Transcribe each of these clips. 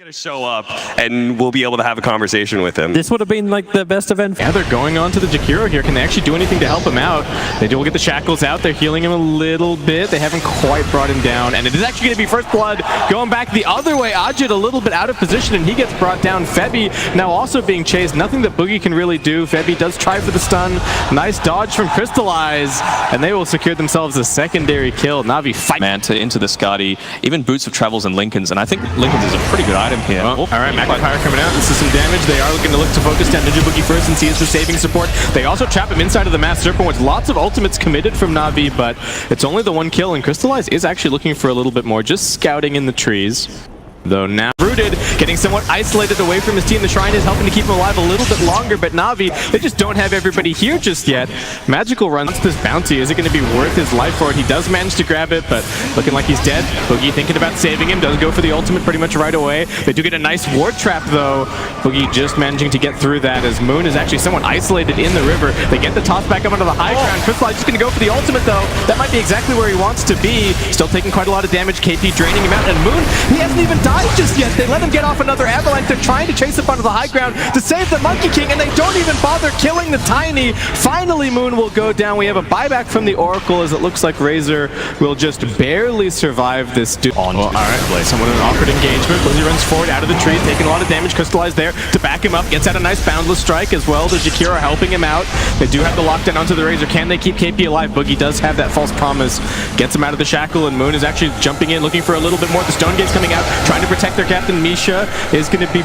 Gonna show up and we'll be able to have a conversation with him. This would have been like the best event. Yeah, they're going on to the Jakiro here. Can they actually do anything to help him out? They do get the shackles out. They're healing him a little bit. They haven't quite brought him down. And it is actually going to be first blood going back the other way. Ajit a little bit out of position and he gets brought down. Febby now also being chased. Nothing that Boogie can really do. Febby does try for the stun. Nice dodge from Crystallize. And they will secure themselves a secondary kill. Navi fight. Manta into the Skadi. Even Boots of Travels and Lincolns. And I think Lincolns is a pretty good item here. Well, all right, Magnifier coming out. This is some damage. They are looking to focus down Ninja Boogie first and see as the saving support. They also trap him inside of the Mass Serpent with lots of ultimates committed from Navi, but it's only the one kill, and Crystallize is actually looking for a little bit more, just scouting in the trees. Though now rooted, getting somewhat isolated away from his team. The Shrine is helping to keep him alive a little bit longer, but Navi, they just don't have everybody here just yet. Magical runs this bounty. Is it going to be worth his life for it? He does manage to grab it, but looking like he's dead. Boogie thinking about saving him, does go for the ultimate pretty much right away. They do get a nice ward trap though. Boogie just managing to get through that as Moon is actually somewhat isolated in the river. They get the toss back up onto the high ground. Crystallize just going to go for the ultimate though. That might be exactly where he wants to be. Still taking quite a lot of damage. KP draining him out, and Moon, he hasn't even died just yet. They let him get off another avalanche. They're trying to chase up onto the high ground to save the Monkey King, and they don't even bother killing the Tiny. Finally, Moon will go down. We have a buyback from the Oracle as it looks like Razor will just barely survive this dude. All right, someone in an awkward engagement. Blizzy runs forward out of the trees, taking a lot of damage. Crystallized there to back him up. Gets out a nice boundless strike as well. The Jakiro helping him out. They do have the lockdown onto the Razor. Can they keep KP alive? Boogie does have that false promise. Gets him out of the shackle, and Moon is actually jumping in, looking for a little bit more. The Stone Gate's coming out, trying to protect their captain. Misha is going to be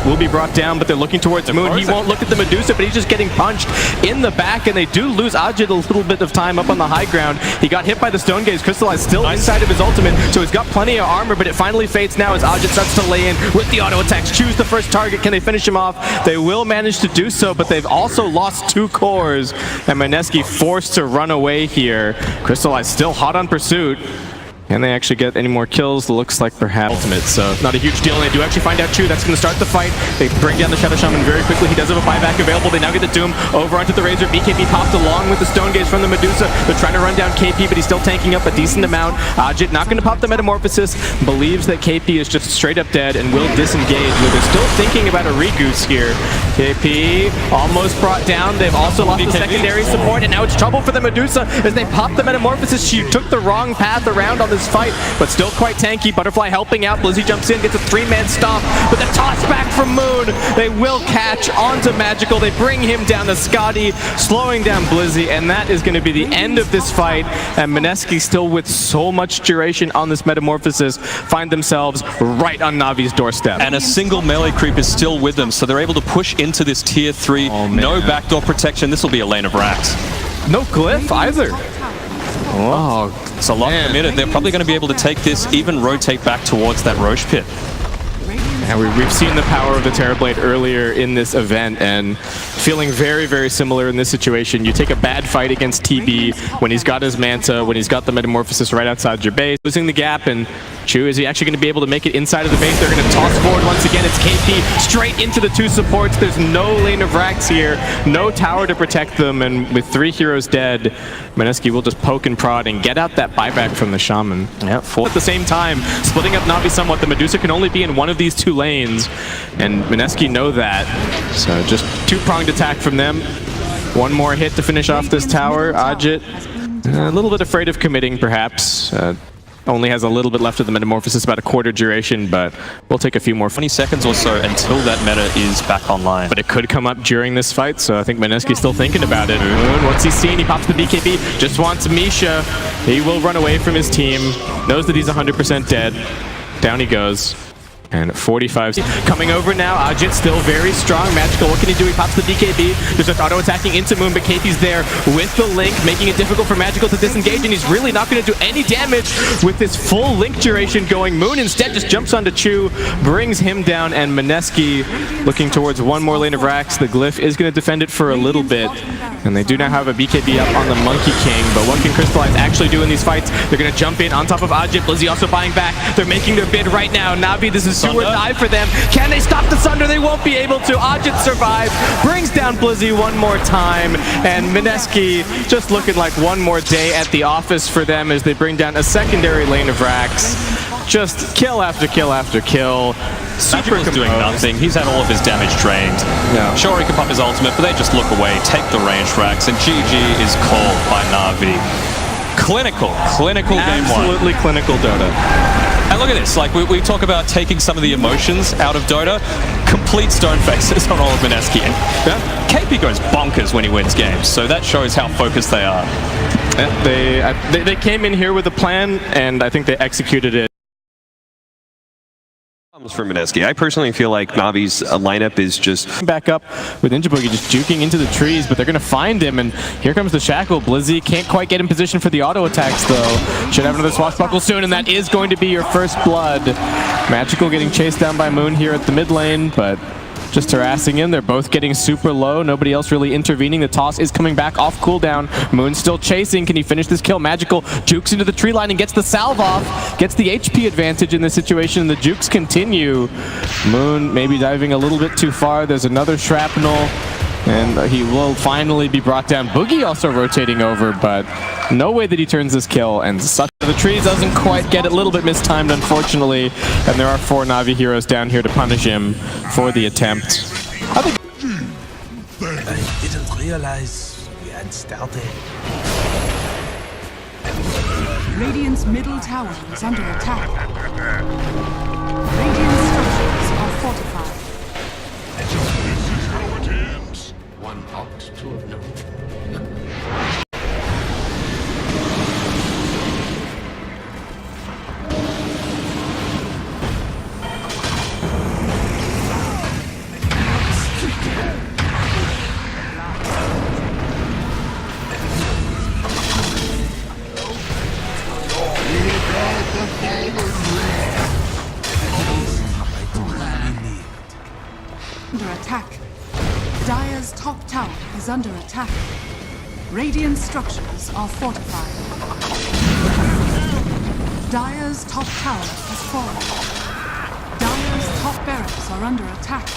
will be brought down, but they're looking towards Moon. He won't look at the Medusa, but he's just getting punched in the back, and they do lose Ajit a little bit of time up on the high ground. He got hit by the Stone Gaze. Crystallized still inside of his ultimate, so he's got plenty of armor, but it finally fades now as Ajit starts to lay in with the auto attacks. Choose the first target. Can they finish him off? They will manage to do so, but they've also lost 2 cores, and MINESKI forced to run away here. Crystallized still hot on pursuit. Can they actually get any more kills? Looks like perhaps ultimate, so not a huge deal. And they do actually find out Chu. That's going to start the fight. They bring down the Shadow Shaman very quickly. He does have a buyback available. They now get the Doom over onto the Razor. BKB popped along with the Stone Gaze from the Medusa. They're trying to run down KP, but he's still tanking up a decent amount. Ajit not going to pop the Metamorphosis. Believes that KP is just straight up dead and will disengage. But they're still thinking about a Regoose here. KP almost brought down. They've also lost the secondary support, and now it's trouble for the Medusa as they pop the Metamorphosis. She took the wrong path around on this fight, but still quite tanky. Butterfly helping out. Blizzy jumps in, gets a 3-man stop, but the toss back from Moon. They will catch onto Magical. They bring him down to Skadi, slowing down Blizzy, and that is going to be the end of this fight. And MINESKI, still with so much duration on this Metamorphosis, find themselves right on Navi's doorstep. And a single melee creep is still with them, so they're able to push into this tier 3. No backdoor protection. This will be a lane of racks. No glyph either. Oh, it's a lot committed. They're probably going to be able to take this, even rotate back towards that Roche pit. And we've seen the power of the Terrorblade earlier in this event, and feeling very, very similar in this situation. You take a bad fight against TB when he's got his Manta, when he's got the Metamorphosis right outside your base. Losing the gap, and Chu, is he actually going to be able to make it inside of the base? They're going to toss forward once again. It's KP straight into the 2 supports. There's no lane of racks here, no tower to protect them, and with 3 heroes dead, MINESKI will just poke and prod and get out that buyback from the Shaman. Yeah, at the same time, splitting up Navi somewhat. The Medusa can only be in one of these 2 lanes, and MINESKI know that. So just 2-pronged attack from them. One more hit to finish off this tower. Ajit, a little bit afraid of committing, perhaps. Only has a little bit left of the Metamorphosis, about a quarter duration, but we'll take a few more 20 seconds or so until that meta is back online. But it could come up during this fight, so I think MINESKI's still thinking about it. Moon, what's he seen? He pops the BKB, just wants Misha. He will run away from his team, knows that he's 100% dead. Down he goes. And 45 coming over now. Ajit still very strong. Magical, what can he do? He pops the BKB. There's just auto-attacking into Moon, but KP's there with the Link, making it difficult for Magical to disengage, and he's really not going to do any damage with this full Link duration going. Moon instead just jumps onto Chu, brings him down, and MINESKI looking towards one more lane of racks. The Glyph is going to defend it for a little bit, and they do now have a BKB up on the Monkey King, but what can Crystallize actually do in these fights? They're going to jump in on top of Ajit. Blizzy also buying back. They're making their bid right now. Navi, this is do or die for them. Can they stop the Sunder? They won't be able to. Ajit survives, brings down Blizzy one more time, and MINESKI just looking like one more day at the office for them as they bring down a secondary lane of racks. Just kill after kill after kill. Super Magical's doing nothing. He's had all of his damage drained. Yeah. Sure, he can pop his ultimate, but they just look away, take the ranged racks, and GG is called by NAVI. Clinical game one. Absolutely clinical Dota. And look at this, like we talk about taking some of the emotions out of Dota, complete stone faces on all of MINESKI. And KP goes bonkers when he wins games, so that shows how focused they are. They came in here with a plan, and I think they executed it. For MINESKI. I personally feel like Navi's lineup is just Back up with Ninja Boogie just juking into the trees, but they're going to find him, and here comes the Shackle. Blizzy can't quite get in position for the auto attacks, though. Should have another swashbuckle soon, and that is going to be your first blood. Magical getting chased down by Moon here at the mid lane, but just harassing him. They're both getting super low. Nobody else really intervening. The toss is coming back off cooldown. Moon still chasing. Can he finish this kill? Magical jukes into the tree line and gets the salve off. Gets the HP advantage in this situation. The jukes continue. Moon maybe diving a little bit too far. There's another shrapnel. And he will finally be brought down. Boogie also rotating over, but no way that he turns this kill. And such the trees doesn't quite get it, a little bit mistimed, unfortunately. And there are 4 Navi heroes down here to punish him for the attempt. I think I didn't realize we had started. Radiant's middle tower is under attack. Radiant structures are fortified. One ought to have known. Under attack. Dire's top tower is under attack. Radiant structures are fortified. Dire's top tower has fallen. Dire's top barracks are under attack.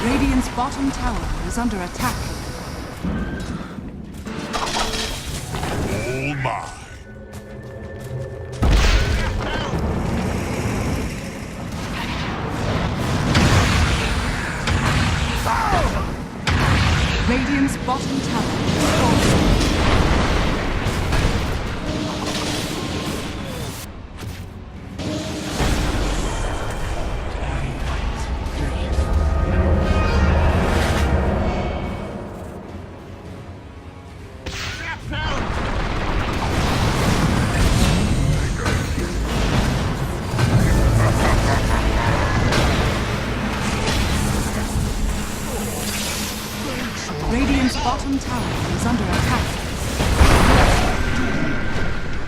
Radiant's bottom tower is under attack. Oh my. Radiant's bottom tower is fallen. Radiant's bottom tower is under attack.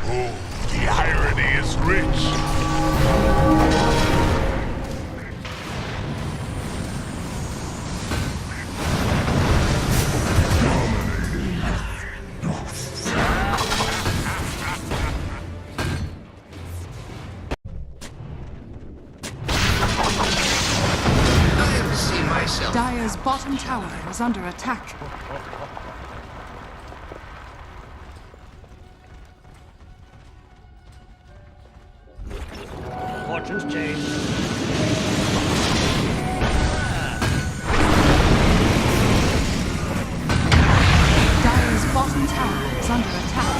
Oh, the irony is rich. Dire's bottom tower is under attack. Fortune's change. Dire's bottom tower is under attack.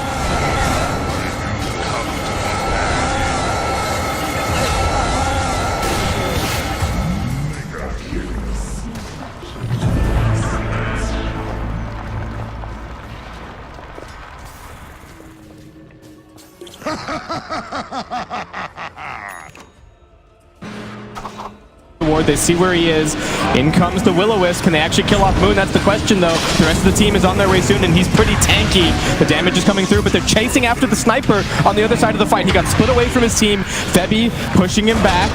They see where he is. In comes the Will-O-Wisp. Can they actually kill off Moon? That's the question, though. The rest of the team is on their way soon, and he's pretty tanky. The damage is coming through, but they're chasing after the sniper on the other side of the fight. He got split away from his team. Febby pushing him back.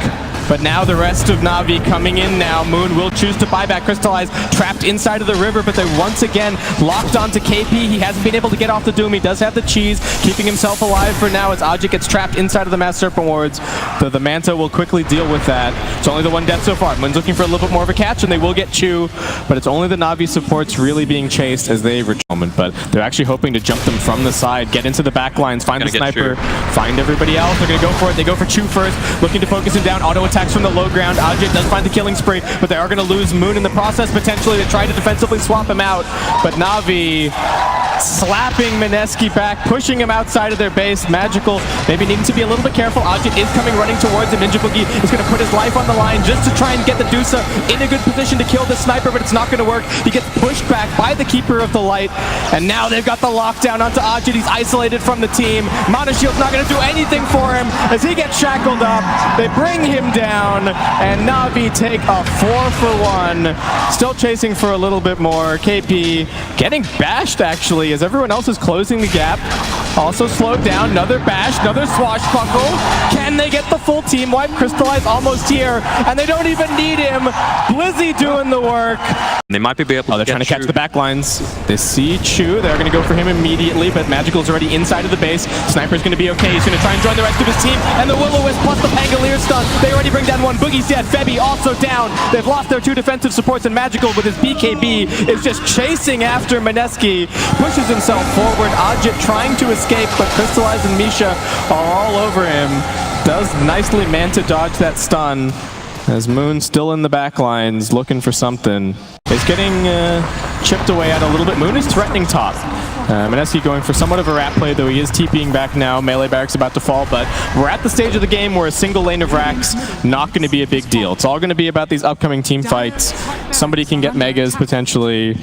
But now the rest of Navi coming in now. Moon will choose to buy back. Crystallize trapped inside of the river, but they're once again locked onto KP. He hasn't been able to get off the Doom. He does have the cheese, keeping himself alive for now as Ajit gets trapped inside of the Mass Serpent Wards. The Manta will quickly deal with that. It's only the one death so far. Moon's looking for a little bit more of a catch, and they will get Chu, but it's only the Navi supports really being chased as they moment, but they're actually hoping to jump them from the side, get into the back lines, find the sniper, find everybody else. They're going to go for it. They go for Chu first, looking to focus him down. Auto attacks from the low ground. Ajit does find the killing spree, but they are going to lose Moon in the process potentially. They try to defensively swap him out, but Navi slapping MINESKI back, pushing him outside of their base. Magical maybe needing to be a little bit careful. Ajit is coming running towards him. Ninja Boogie is going to put his life on the line just to try and get the Dusa in a good position to kill the sniper, but it's not going to work. He gets pushed back by the Keeper of the Light, and now they've got the lockdown onto Ajit. He's isolated from the team. Mana Shield's not going to do anything for him as he gets shackled up. They bring him down, and Navi take a 4-for-1. Still chasing for a little bit more. KP getting bashed actually as everyone else is closing the gap. Also slowed down. Another bash, another swashbuckle. Can they get the full team wipe? Crystallize almost here, and they don't even need him. Blizzy doing the work. They might be able to they're trying to catch the back lines. They see Chu. They're going to go for him immediately, but Magical's already inside of the base. Sniper's going to be okay. He's going to try and join the rest of his team, and the Will-O-Wisp plus the Pangolier stun. They already bring down one. Boogie's dead. Febby also down. They've lost their two defensive supports, and Magical with his BKB is just chasing after MINESKI. Pushes himself forward. Ajit trying to escape, but Crystallize and Misha are all over him. Does nicely Manta dodge that stun as Moon still in the back lines looking for something. Is getting chipped away at a little bit. Moon is threatening top. MINESKI going for somewhat of a rat play, though he is TPing back now. Melee barracks about to fall, but we're at the stage of the game where a single lane of racks not going to be a big deal. It's all going to be about these upcoming team fights. Somebody can get megas potentially.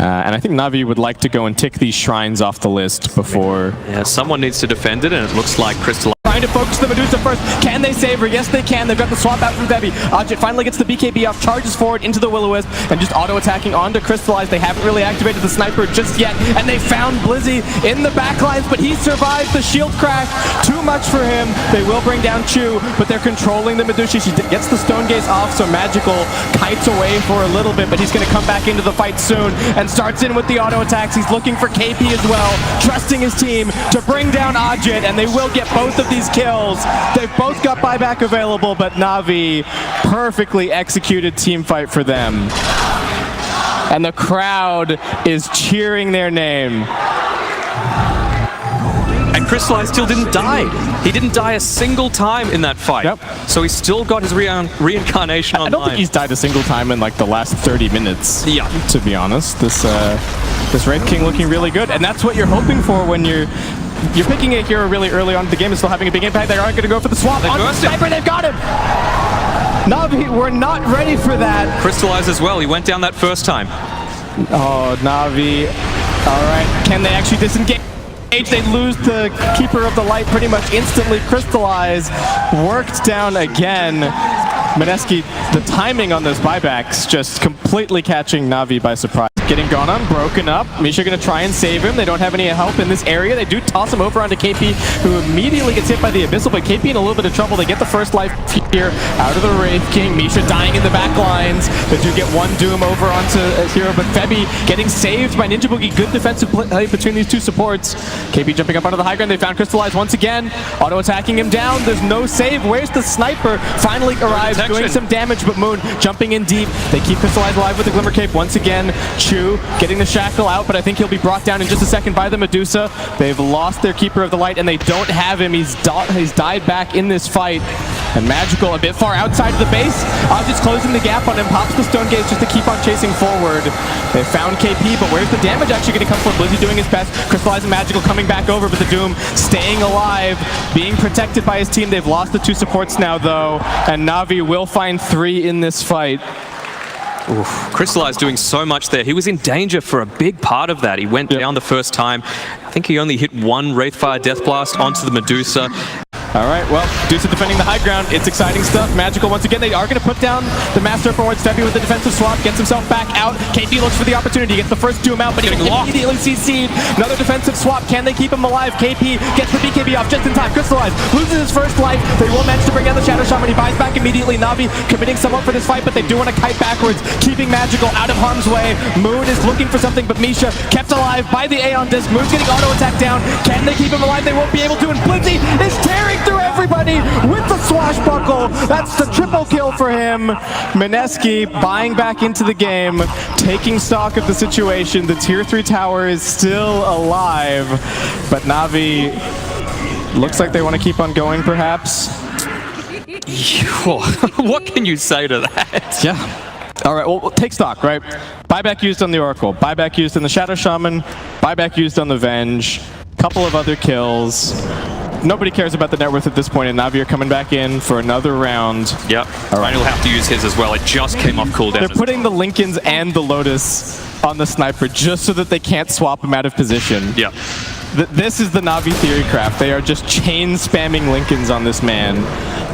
And I think Navi would like to go and tick these shrines off the list before... Yeah, someone needs to defend it, and it looks like Crystal... Trying to focus the Medusa first. Can they save her? Yes, they can. They've got the swap out from Debbie. Ajit finally gets the BKB off, charges forward into the Will-O-Wisp, and just auto-attacking onto Crystallize. They haven't really activated the sniper just yet, and they found Blizzy in the backlines, but he survived the shield crash. Too much for him. They will bring down Chu, but they're controlling the Medusa. She gets the Stone Gaze off, so Magical kites away for a little bit, but he's going to come back into the fight soon, and starts in with the auto-attacks. He's looking for KP as well, trusting his team to bring down Ajit, and they will get both of these kills. They've both got buyback available, but Navi perfectly executed team fight for them. And the crowd is cheering their name. And Crystallize still didn't die. He didn't die a single time in that fight. Yep. So he's still got his reincarnation online. I don't think he's died a single time in like the last 30 minutes. Yeah. To be honest, this Red King looking really good, and that's what you're hoping for when you're picking a hero really early on in the game and still having a big impact. They aren't going to go for the swap. On the sniper, they've got him! Navi, we're not ready for that. Crystallize as well. He went down that first time. Oh, Navi. All right, can they actually disengage? They lose the Keeper of the Light pretty much instantly. Crystallize worked down again. MINESKI, the timing on those buybacks just completely catching Navi by surprise. Getting gone on, broken up. Misha gonna try and save him. They don't have any help in this area. They do toss him over onto KP, who immediately gets hit by the Abyssal, but KP in a little bit of trouble. They get the first life here out of the Wraith King. Misha dying in the back lines. They do get one Doom over onto a hero, but Febby getting saved by Ninja Boogie. Good defensive play between these two supports. KP jumping up onto the high ground. They found Crystallize once again. Auto-attacking him down. There's no save. Where's the sniper? Finally arrives, doing some damage, but Moon jumping in deep. They keep Crystallize alive with the Glimmer Cape once again. Chu getting the shackle out, but I think he'll be brought down in just a second by the Medusa. They've lost their Keeper of the Light, and they don't have him. He's died back in this fight. And Magical a bit far outside of the base. Just closing the gap on him, pops the Stone Gaze just to keep on chasing forward. They found KP, but where's the damage actually going to come from? Blizzy doing his best. Crystallize and Magical coming back over, but the Doom staying alive, being protected by his team. They've lost the two supports now, though, and Navi will find 3 in this fight. Oof. Crystallize doing so much there. He was in danger for a big part of that. He went down the first time. I think he only hit one Wraithfire Death Blast onto the Medusa. All right, well, Deuce is defending the high ground. It's exciting stuff. Magical, once again, they are going to put down the Master Forwards. Febby with the defensive swap, gets himself back out. KP looks for the opportunity, gets the first Doom out, but he immediately CC'd. Another defensive swap. Can they keep him alive? KP gets the BKB off just in time. Crystallize loses his first life. They will manage to bring down the Shadow Shaman. He buys back immediately. Navi committing somewhat for this fight, but they do want to kite backwards, keeping Magical out of harm's way. Moon is looking for something, but Misha kept alive by the Aeon Disc. Moon's getting auto attack down. Can they keep him alive? They won't be able to, and Blizzy is tearing through everybody with the swashbuckle. That's the triple kill for him. MINESKI buying back into the game, taking stock of the situation. The tier 3 tower is still alive, but Navi looks like they want to keep on going, perhaps. What can you say to that? Yeah. All right, well, take stock, right? Buyback used on the Oracle, buyback used on the Shadow Shaman, buyback used on the Venge, couple of other kills. Nobody cares about the net worth at this point, and Navi are coming back in for another round. Yep. All right. He'll have to use his as well. It just came off cooldown. They're putting the Lincolns and the Lotus on the sniper just so that they can't swap him out of position. Yeah. This is the Navi theory craft. They are just chain spamming Lincolns on this man.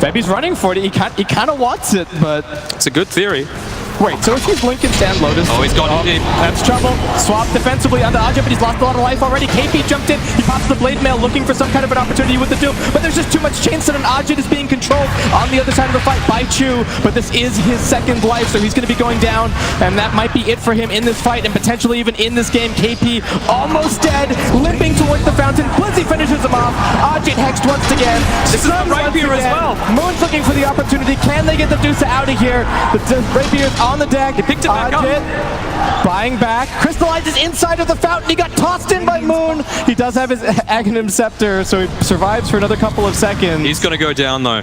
Febby's running for it. He kind of wants it, but it's a good theory. Wait, so if he's Lincoln's and Lotus... Oh, he's got it deep. That's trouble. Swap defensively onto Ajit, but he's lost a lot of life already. KP jumped in. He pops the Blade Mail looking for some kind of an opportunity with the Doom, but there's just too much chain set, and Ajit is being controlled on the other side of the fight by Chu, but this is his second life, so he's going to be going down, and that might be it for him in this fight, and potentially even in this game. KP almost dead, limping towards the fountain. Blizzy finishes him off. Ajit hexed once again. This is the Rapier as well. Moon's looking for the opportunity. Can they get the Deuce out of here? The Rapier's on the deck. He picked it back up. Buying back. Crystallize is inside of the fountain. He got tossed in by Moon. He does have his Aghanim Scepter, so he survives for another couple of seconds. He's going to go down, though.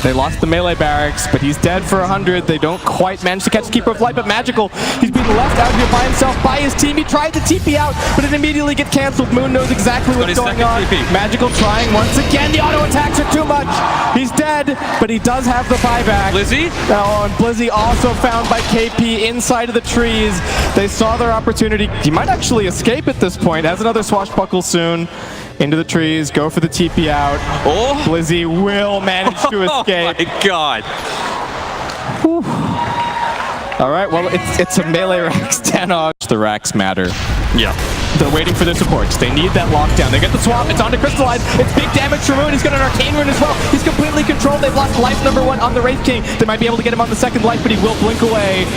They lost the melee barracks, but he's dead for 100. They don't quite manage to catch the Keeper of Light, but Magical, he's being left out here by himself, by his team. He tried to TP out, but it immediately gets canceled. Moon knows exactly what's going on. Magical trying once again. The auto attacks are too much. He's dead, but he does have the buyback. Blizzy? Oh, and Blizzy also found by KP inside of the trees. They saw their opportunity. He might actually escape at this point. Has another swashbuckle soon. Into the trees, go for the TP out. Oh! Blizzy will manage to escape. Oh my god. Whew. All right, well, it's a melee Rax 10 off. The Rax matter. Yeah. They're waiting for their supports. They need that lockdown. They get the swap. It's on to Crystallize. It's big damage for Moon. He's got an Arcane Rune as well. He's completely controlled. They've lost life number 1 on the Wraith King. They might be able to get him on the second life, but he will blink away.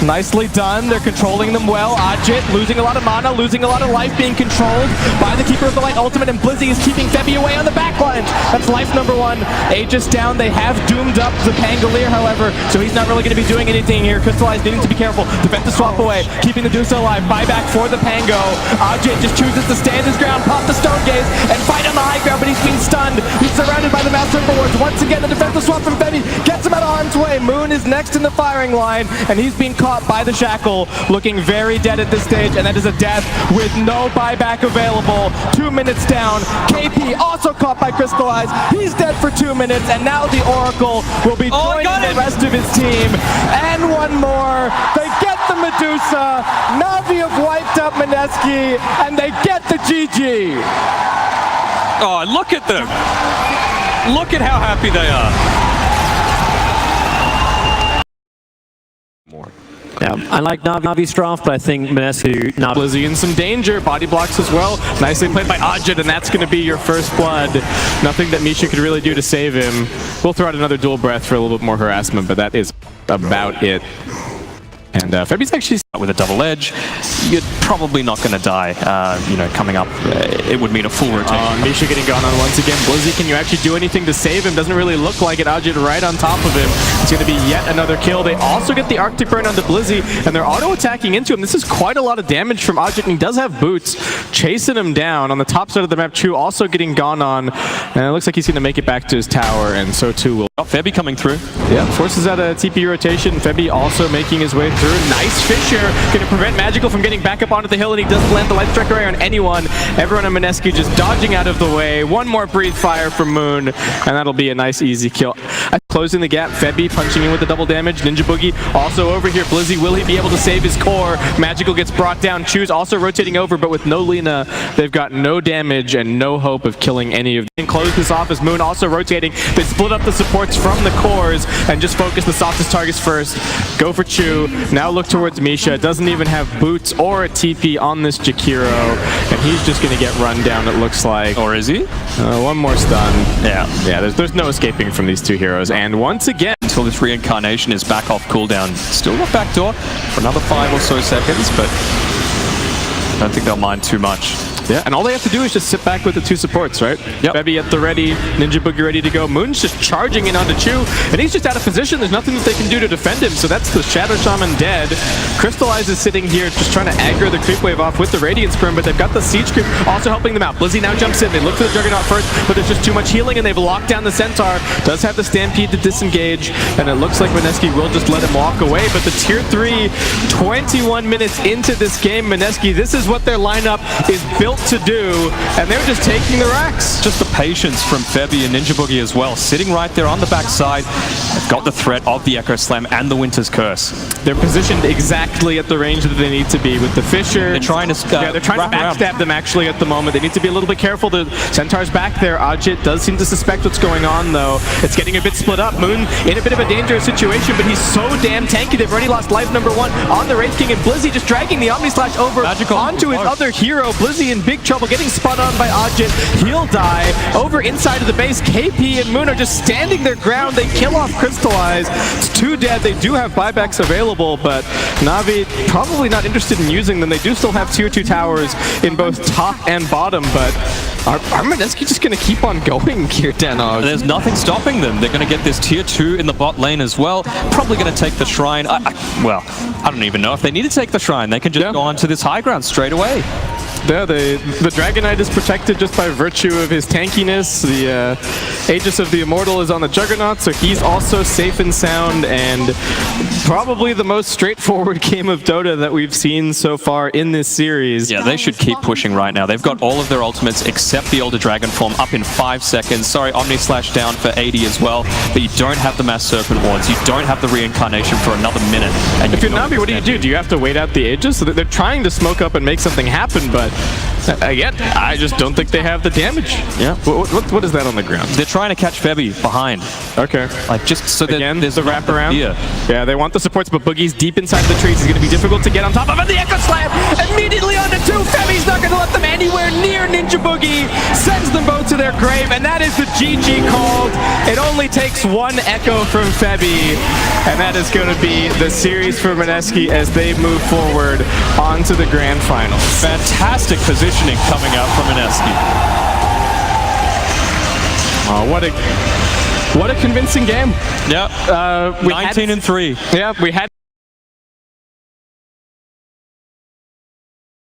Nicely done. They're controlling them well. Ajit losing a lot of mana, losing a lot of life, being controlled by the Keeper of the Light ultimate, and Blizzy is keeping Febby away on the backline. That's life number 1. Aegis down. They have doomed up the Pangolier, however, so he's not really going to be doing anything here. Crystallize needing to be careful. Defensive swap away, keeping the Deuce alive. Buyback for the Pango. Ajit just chooses to stand his ground, pop the Stone Gaze, and fight on the high ground, but he's being stunned. He's surrounded by the Master Forwards. Once again, the defensive swap from Febby gets him out of harm's way. Moon is next in the firing line, and he's being caught by the Shackle, looking very dead at this stage, and that is a death with no buyback available. 2 minutes down. KP also caught by Crystallize. He's dead for 2 minutes, and now the Oracle will be joining the rest of his team. And one more. They get the Medusa. Navi have wiped up MINESKI, and they get the GG. Oh, look at them. Look at how happy they are. Yeah, I like Navi's draft, but I think MINESKI... Blizzy in some danger. Body blocks as well. Nicely played by Ajit, and that's going to be your first blood. Nothing that Misha could really do to save him. We'll throw out another dual breath for a little bit more harassment, but that is about it. And Febby's actually with a double edge. You're probably not going to die. You know, coming up, it would mean a full rotation. Misha getting gone on once again. Blizzy, can you actually do anything to save him? Doesn't really look like it. Ajit right on top of him. It's going to be yet another kill. They also get the Arctic Burn onto Blizzy, and they're auto-attacking into him. This is quite a lot of damage from Ajit, and he does have boots. Chasing him down on the top side of the map. Chu also getting gone on, and it looks like he's going to make it back to his tower, and so too will... Febby coming through. Yeah, forces out a TP rotation. Febby also making his way through. Nice Fisher. Going to prevent Magical from getting back up onto the hill, and he doesn't land the Light Strike Array on anyone. Everyone on MINESKI just dodging out of the way. One more Breathe Fire from Moon, and that'll be a nice, easy kill. Closing the gap, Febby punching in with the double damage. Ninja Boogie also over here. Blizzy, will he be able to save his core? Magical gets brought down. Choose also rotating over, but with no Lina, they've got no damage and no hope of killing any of them. Close this off as Moon also rotating. They split up the supports from the cores and just focus the softest targets first. Go for Chu. Now look towards Misha. Doesn't even have boots or a TP on this Jakiro, and he's just going to get run down, it looks like. Or is he? One more stun. Yeah. Yeah, there's no escaping from these two heroes. And once again, Until this reincarnation is back off cooldown. Still got backdoor for another 5 or so seconds, but I don't think they'll mind too much. yeah, and all they have to do is just sit back with the two supports, right? Yep. Febby at the ready, Ninja Boogie ready to go. Moon's just charging in onto Chu, and he's just out of position. There's nothing that they can do to defend him, so that's the Shadow Shaman dead. Crystallize is sitting here just trying to aggro the creep wave off with the Radiance Crim, but they've got the Siege Creep also helping them out. Blizzy now jumps in. They look for the Juggernaut first, but there's just too much healing, and they've locked down the Centaur. Does have the Stampede to disengage, and it looks like MINESKI will just let him walk away, but the Tier 3, 21 minutes into this game, MINESKI, this is what their lineup is built to do, and they're just taking the racks. Just the patience from Febby and Ninja Boogie as well, sitting right there on the backside. They've got the threat of the Echo Slam and the Winter's Curse. They're positioned exactly at the range that they need to be with the Fissure. They're trying to yeah, they're trying to backstab them actually at the moment. They need to be a little bit careful. The Centaur's back there. Ajit does seem to suspect what's going on though. It's getting a bit split up. Moon in a bit of a dangerous situation, but he's so damn tanky. They've already lost life number 1 on the Wraith King, and Blizzy just dragging the Omni Slash over Magical. onto his other hero. Blizzy in big trouble, getting spun on by Ajit. He'll die. Over inside of the base, KP and Moon are just standing their ground. They kill off Crystallize. It's 2 dead. They do have buybacks available, but Navi probably not interested in using them. They do still have Tier 2 towers in both top and bottom, but are MINESKI just going to keep on going here, Danog? There's nothing stopping them. They're going to get this Tier 2 in the bot lane as well. Probably going to take the Shrine. Well, I don't even know if they need to take the Shrine. They can just go on to this high ground straight away. Yeah, the Dragon Knight is protected just by virtue of his tankiness. The Aegis of the Immortal is on the Juggernaut, so he's also safe and sound, and probably the most straightforward game of Dota that we've seen so far in this series. Yeah, they should keep pushing right now. They've got all of their ultimates except the Elder Dragon form up in 5 seconds. Sorry, Omni Slash down for 80 as well, but you don't have the Mass Serpent Wards. You don't have the Reincarnation for another minute. And if you're Navi, what do? Do you have to wait out the Aegis? So they're trying to smoke up and make something happen, but again, I just don't think they have the damage. Yeah. What is that on the ground? They're trying to catch Febby behind. Okay. Like, just so that Again, there's the not wraparound. fear. Yeah, they want the supports, but Boogie's deep inside the trees. He's going to be difficult to get on top of. And the Echo Slam immediately onto 2. Febby's not going to let them anywhere near Ninja Boogie. Sends them both to their grave, and that is the GG called. It only takes 1 Echo from Febby, and that is going to be the series for MINESKI as they move forward onto the grand finals. Fantastic positioning coming out from MINESKI. Oh, what a convincing game. Yeah, 19-3. Yeah, we had